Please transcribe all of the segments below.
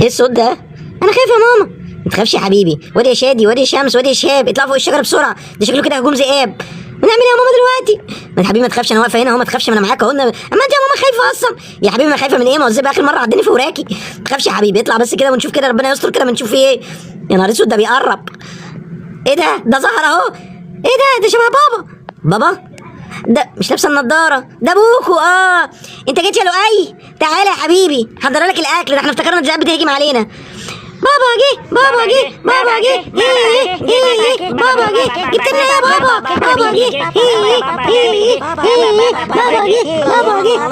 ايه الصوت ده؟ انا خايف يا ماما. ما تخافش يا حبيبي، وادي يا شادي وادي يا شمس وادي يا شهاب، اطلعوا فوق الشجره بسرعه، ده شكله كده هجوم ذئاب. ونعمل ايه يا ماما دلوقتي؟ ما يا حبيبي ما تخافش، انا واقفه هنا اهو، ما تخافش، ما انا معاك اهو. اما انت يا ماما خايفه اصلا. يا حبيبي ما خايفه من ايه؟ ما هو الذئب اخر مره عداني في وراكي. ما تخافش يا حبيبي، اطلع بس كده ونشوف كده، ربنا يستر كده ما نشوف ايه. يا نهار اسود، ده بيقرب. ايه ده ظهر اهو. ايه ده شبه بابا. ده مش لابسه النضاره، ده ابوكو. انت جيت يا لؤي، تعالى يا حبيبي حضر لك الاكل، ده احنا افتكرنا الذئاب بتهجم علينا. بابا جه بابا جه بابا جه بابا جه، جبت لنا يا بابا جه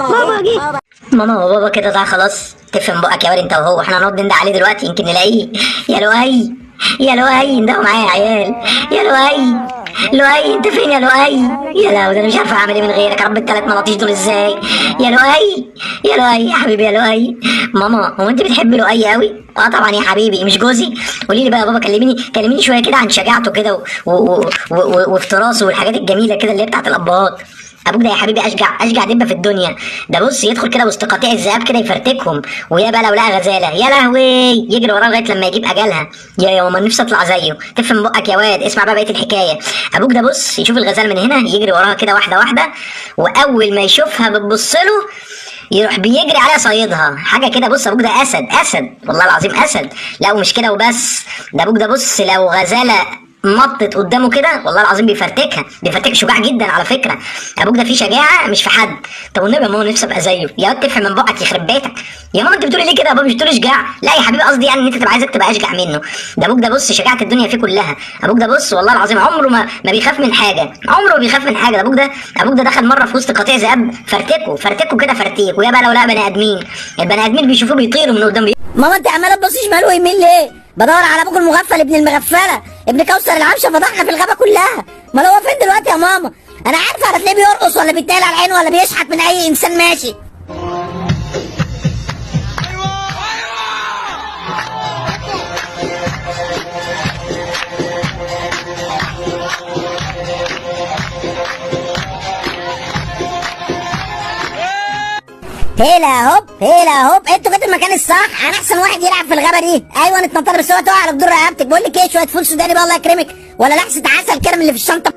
بابا جه. ماما هو بابا كده ضاع خلاص؟ تفهم بقك يا واد انت وهو، احنا هنقعد ننده عليه دلوقتي يمكن نلاقيه. يا لؤي يا لؤي، اندهوا معايا يا عيال. يا لؤي انت فين يا لؤي؟ يا لهوي، ده انا مش عارفه اعمل ايه من غيرك يا رب، الثلاث ملاطيش دول ازاي؟ يا لؤي يا حبيبي يا لؤي. ماما هو انت بتحبي لؤي قوي؟ طبعا يا حبيبي، مش جوزي؟ قولي لي بقى يا بابا، كلميني شويه كده عن شجاعته كده وافتراسه والحاجات الجميله كده اللي هي بتاعت الابهات. ابوك ده يا حبيبي اشجع دبه في الدنيا. ده بص يدخل كده وسط قطيع الذئاب كده يفرتكهم، ويا بقى لو لقى غزاله يا لهوي يجري وراها لغايه لما يجيب اجلها. يا ماما نفسي اطلع زيه. تفهم بقك يا واد، اسمع بقى بقيه الحكايه. ابوك ده بص يشوف الغزال من هنا يجري وراها كده واحده واحده، واول ما يشوفها بتبص له يروح بيجري عليها صيدها حاجه كده. بص ابوك ده اسد والله العظيم اسد. لا ومش كده وبس، ده ابوك ده بص لو غزاله نطت قدامه كده والله العظيم بيفرتكها شجاع جدا على فكره. ابوك ده فيه شجاعه مش في حد. طب والنبي يا ماما نفسي ابقى زيه. يا واد تفهم من بقك يخرب بيتك. يا ماما انت بتقولي ليه كده يا بابا؟ مش بتقولي شجاع؟ لا يا حبيبي قصدي يعني ان انت تبقى عايزك تبقى اشجع منه. ده ابوك ده بص شجاعه الدنيا فيه كلها. ابوك ده بص والله العظيم عمره ما بيخاف من حاجه، عمره ما بيخاف من حاجه. ده ابوك ده دخل مره في وسط قطيع ذئاب فرتكه كده فرتيك. ويا بقى لو لقى بني ادمين، البني ادمين بيشوفوه بيطيروا من قدام. ماما انت عماله تبصي شمال ويمين ليه؟ بدور على ابوك المغفل ابن المغفله، ابن كوثر العمشه، فضحنا في الغابه كلها. ما هو فين دلوقتي يا ماما؟ انا عارفه هتلاقيه بيرقص ولا بيتنقل على العين ولا بيشحت من اي انسان ماشي. هيلا هوب انتوا جيتوا المكان الصح. انا احسن واحد يلعب في الغابه دي. ايوه نتنطر، بس هو تقع على جدور رقبتك. بقول لك ايه، شويه فول سوداني بقى الله يكرمك، ولا لحسه عسل كرم اللي في الشنطه.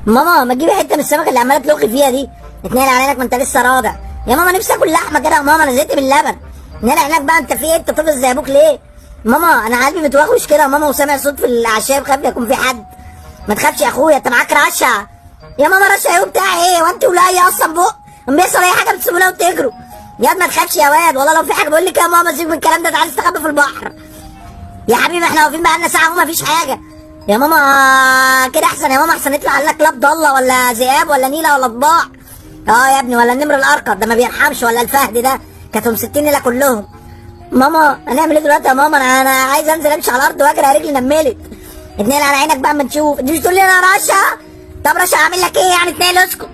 ماما ما تجيبي حته من السمك اللي عماله تلقي فيها دي، اتنقل عليك ما انت لسه راضع. يا ماما نفسي اكل لحمه كده يا ماما، انا زهقت باللبن. اتنقل عليك بقى، انت في ايه؟ انت طفل زي ابوك ليه؟ ماما انا قلبي متوغوش كده يا ماما، وسامع صوت في الاعشاب، خايف يكون في حد. ما تخافش يا اخويا، انت معاك رشه. يا ماما رشه ايه وبتاع ايه؟ وانت ولايه اصلا بق ما بيحصل اي حاجه بتسيبونا وتجروا. يا ما تخافش يا واد، والله لو في حاجه بقول لك يا ماما سيبك من الكلام ده، تعالى استخبى في البحر. يا حبيبي احنا واقفين بقالنا ساعه وما فيش حاجه. يا ماما كده احسن يا ماما، احسن يطلع لك لا ضله ولا ذئاب ولا نيله ولا ضباع. يا ابني، ولا النمر الارقد ده ما بيرحمش، ولا الفهد ده كانوا مسكتين ليله كلهم. ماما هنعمل ايه دلوقتي يا ماما؟ انا عايز انزل امشي على الارض واجري، رجلي نملت. اتنقل على عينك بقى اما نشوف. انت مش تقول لي انا رشا؟ طب رشا اعمل لك ايه يعني؟ اتنقل اسكت.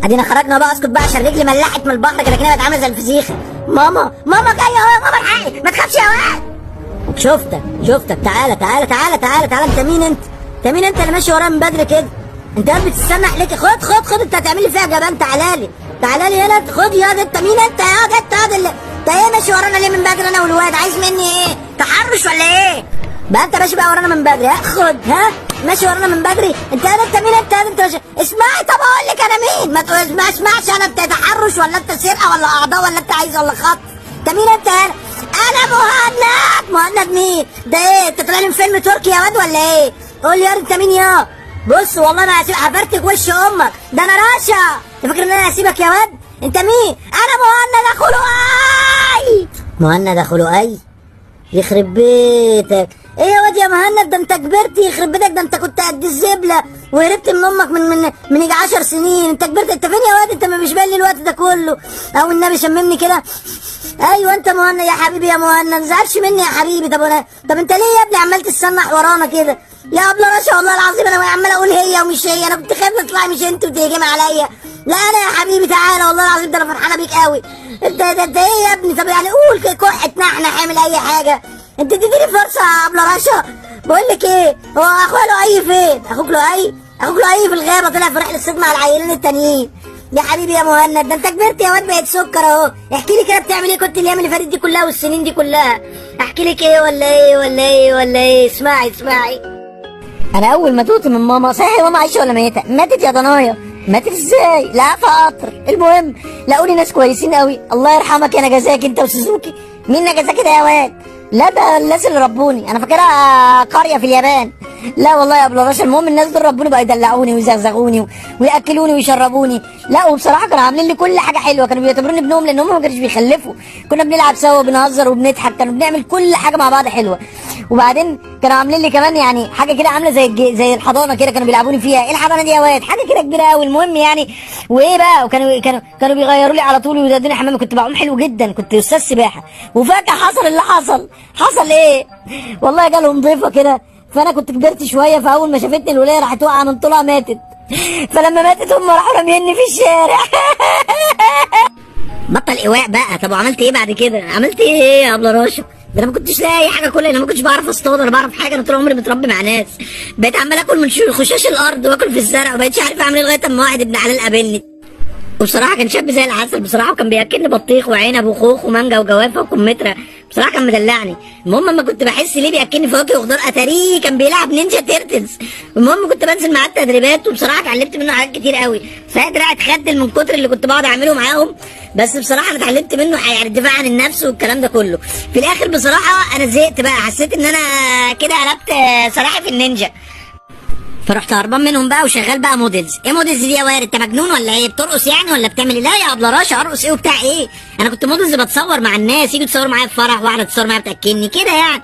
ادينا خرجنا بقى، اسكت بقى عشان رجلي ملحت من البحر كده كده، بقت عامله زي الفسيخ. ماما جايه اهو يا ماما، الحقي ما تخافش يا واد. شفتك تعالى. انت مين انت اللي ماشي ورايا من بدري كده؟ انت قاعد بتستنى عليك. خد انت هتعمل لي فيها جبان. تعالى لي هنا، خد يا ده. انت مين انت يا ده؟ انت ايه ماشي ورانا ليه من بدري انا والواد؟ عايز مني ايه؟ تحرش ولا ايه؟ بقى انت ماشي بقى ورانا من بدري. خد ماشي ورانا من بدري. انت مين انت اسمعي. طب اقول لك انا مين؟ ما اسمعش انا. انت تحرش ولا انت سرقه ولا اعضاء ولا انت عايز ولا خط؟ انت مين انت؟ انا مهند مين ده؟ ايه انت طالع لي من فيلم تركي يا واد ولا ايه؟ قول لي يا انت مين يا؟ بص والله انا هفرتك وش امك. ده انا راشا. انت فاكر ان انا هسيبك يا واد؟ انت مين؟ انا مهند اخو لؤي. يخرب بيتك. ايه يا واد يا مهند؟ ده انت كبرت يخرب بيتك. ده انت كنت قد الزبله وهربت من امك من يجي 10 سنين. انت كبرت. انت فين يا واد؟ انت ما مش باين لي الوقت ده كله. او النبي شممني كده. ايوه انت مهند يا حبيبي، يا مهند ما تزعلش مني يا حبيبي. طب انت ليه يا ابني عمال تتصنع ورانا كده يا ابله رشا؟ والله العظيم انا عمال اقول هي ومش هي. انا كنت خايف تطلعي مش انت وتهجمي عليا. لا انا يا حبيبي تعالى والله العظيم ده انا فرحانه بيك قوي. انت ايه يا ابني؟ طب يعني قول كح تنحنح اعمل اي حاجه. انت تديني فرصه يا ابله رشا. بقول لك ايه، هو اخويا لؤي فين؟ اخوك لؤي في الغابه طلع في رحله صيد مع العيلين التانيين. يا حبيبي يا مهند ده انت كبرت يا واد بقيت سكر اهو. احكي لي كده بتعمل ايه كنت الايام اللي فاتت دي كلها والسنين دي كلها؟ احكي لك ايه ولا ايه؟ اسمعي انا اول ما توت من ماما صحيح ماما عايشه ولا ميته؟ ماتت يا ضنايا. ماتت ازاي؟ لا في قطر. المهم لقوني ناس كويسين قوي الله يرحمك يا نجازاكي انت وسوزوكي. مين نجازاكي ده يا واد؟ لا ده الناس اللي ربوني انا فاكرها قريه في اليابان. لا والله يا ابو رشا المهم الناس دول ربوني بقى يدلعوني ويزغزغوني وياكلوني ويشربوني. لا وبصراحه كانوا عاملين لي كل حاجه حلوه كانوا بيعتبروني ابنهم لان هم ما كانوش بيخلفوا. كنا بنلعب سوا وبنهزر وبنضحك كانوا بنعمل كل حاجه مع بعض حلوه. وبعدين كانوا عاملين لي كمان يعني حاجه كده عامله زي الحضانه كده كانوا بيلعبوني فيها. ايه الحضانه دي يا واد؟ حاجه كده كبيره قوي. المهم يعني وايه بقى وكانوا بيغيروا لي على طول ويودوني حمام. كنت بعوم حلو جدا كنت استاذ سباحه. وفجاه حصل اللي حصل ايه والله جالهم ضيفه كده فانا كنت كبرت شويه فاول ما شافتني الولايه راحت واقعه من طولها ماتت. فلما ماتت هم راحوا راميني في الشارع. بطل ايواء بقى. طب وعملت ايه بعد كده؟ عملت ايه يا ابله رشا؟ ده انا ما كنتش لاقي اي حاجه كلها. انا ما كنتش بعرف اصطاد ولا بعرف حاجه. انا طول عمري متربي مع ناس. بقيت عمال اكل من خشاش الارض واكل في الزرع وما بقتش عارف اعمل ايه لغايه اما واحد ابن حلال قابلني. وبصراحه كان شاب زي العسل بصراحه وكان بياكلني بطيخ وعنب وخوخ ومانجا وجوافه وكمثرى. بصراحه كان مدلعني. المهم اما كنت بحس ليه بياكلني فواكه وخضار اتاريه كان بيلعب نينجا تيرتلز. المهم كنت بنزل معاه التدريبات وبصراحه اتعلمت منه حاجات كتير قوي. صحيح دراعي اتخدل من كتر اللي كنت بقعد اعمله معاهم بس بصراحه انا اتعلمت منه يعني الدفاع عن النفس والكلام ده كله. في الاخر بصراحه انا زهقت بقى حسيت ان انا كده قلبت سلاحف النينجا. فرحت هربان منهم بقى وشغال بقى موديلز. ايه موديلز دي يا وارد؟ انت مجنون ولا ايه؟ بترقص يعني ولا بتعمل ايه؟ لا يا ابله رشا ارقص ايه وبتاع ايه؟ انا كنت موديلز بتصور مع الناس يجوا يتصوروا معايا في فرح واحده تصور معايا بتاكلني كده يعني.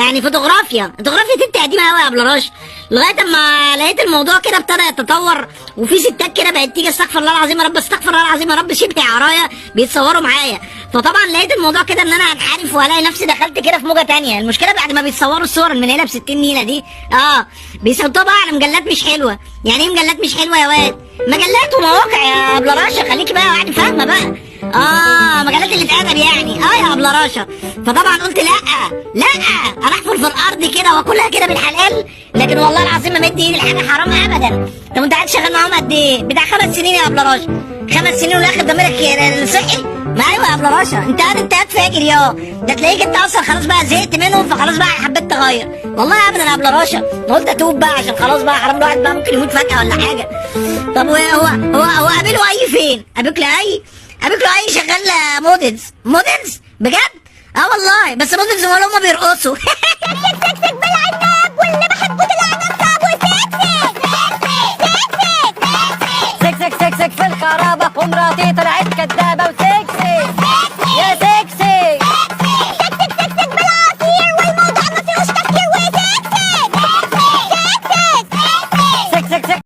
يعني فوتوغرافيا انت قديمه قوي يا ابله رشا. لغايه اما لقيت الموضوع كده ابتدى يتطور وفي ستات كده بقت تيجي استغفر الله العظيم يا رب استغفر الله العظيم يا رب شبه عرايا بيتصوروا معايا. فطبعا لقيت الموضوع كده ان انا انحرف والاقي نفسي دخلت كده في موجه تانية. المشكله بعد ما بيتصوروا الصور المنيله ب 60 نيله دي بيصوروا بقى على مجلات مش حلوه. يعني ايه مجلات مش حلوه يا واد؟ مجلات ومواقع يا ابله رشا خليكي بقى قاعده فاهمه بقى. مجلات اللي اتقلب يعني يا ابله رشا. فطبعا قلت لا انا احفر في الارض كده واكلها كده بالحلال. لكن والله العظيم ما مدي ايدي لحاجه حرام ابدا. طب انت قاعد شغال معاهم قد ايه؟ بتاع 5 سنين يا ابله رشا. 5 سنين والاخر ضميرك صحي؟ ما ايوه يا ابله رشا انت قاعد فاجر ده تلاقيك انت اصلا خلاص بقى زهقت منهم فخلاص بقى حبيت تغير. والله ابدا يا ابله رشا قلت اتوب بقى عشان خلاص بقى حرام الواحد بقى ممكن يموت فجاه ولا حاجه. طب هو قابله اي فين؟ قابلك له اي شغال موديلز بجد؟ والله بس موديلز ولا هم بيرقصوا. سكسك بلع الناب واللي بحبه العنب صعب سكسك في الخرابة ومراتي طلعت كدابة وسكسك يا سكسك بالعصير والموضوع ما فيهوش تفكير سكسك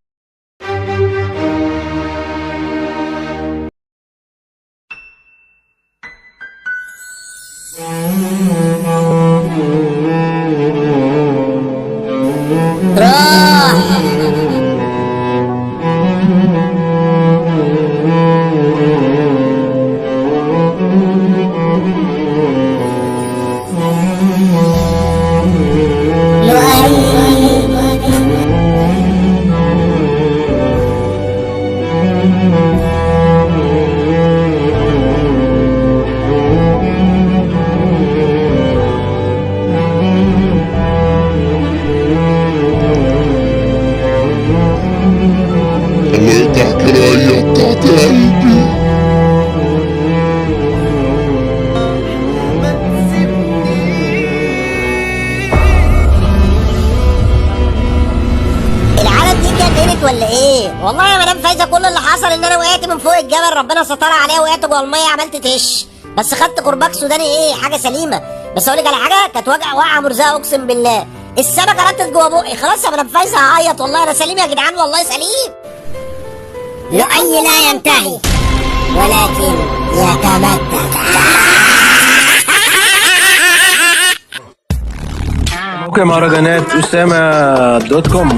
ولا ايه؟ والله يا مدام فايزه كل اللي حصل ان انا وقعت من فوق الجبل ربنا سترها عليا وقعت جوه الميه عملت تش بس خدت كرباج سوداني حاجه سليمه. بس اقول لك على حاجه كانت وقعه مرزقه اقسم بالله. السمكه رتت جوه بقي خلاص يا مدام فايزه هعيط والله انا سليم يا جدعان والله سليم. لؤي لا ينتهي ولكن يتمدد. موقع مهرجانات أسامة .com.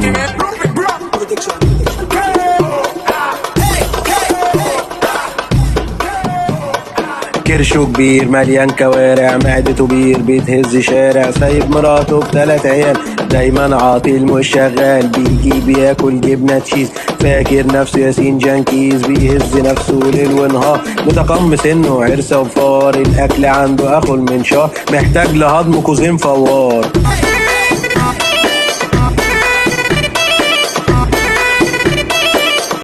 كرشه كبير مليان كوارع، معدته بير بيتهز شارع، سايب مراته ب3 عيال، دايما عاطل مش شغال، بيجي بياكل جبنة تشيز، فاكر نفسه ياسين جانكيز، بيهز نفسه ليل ونهار، متقمص انه عرسة وفار، الاكل عنده اخو المنشار، محتاج لهضم كوزين فوار.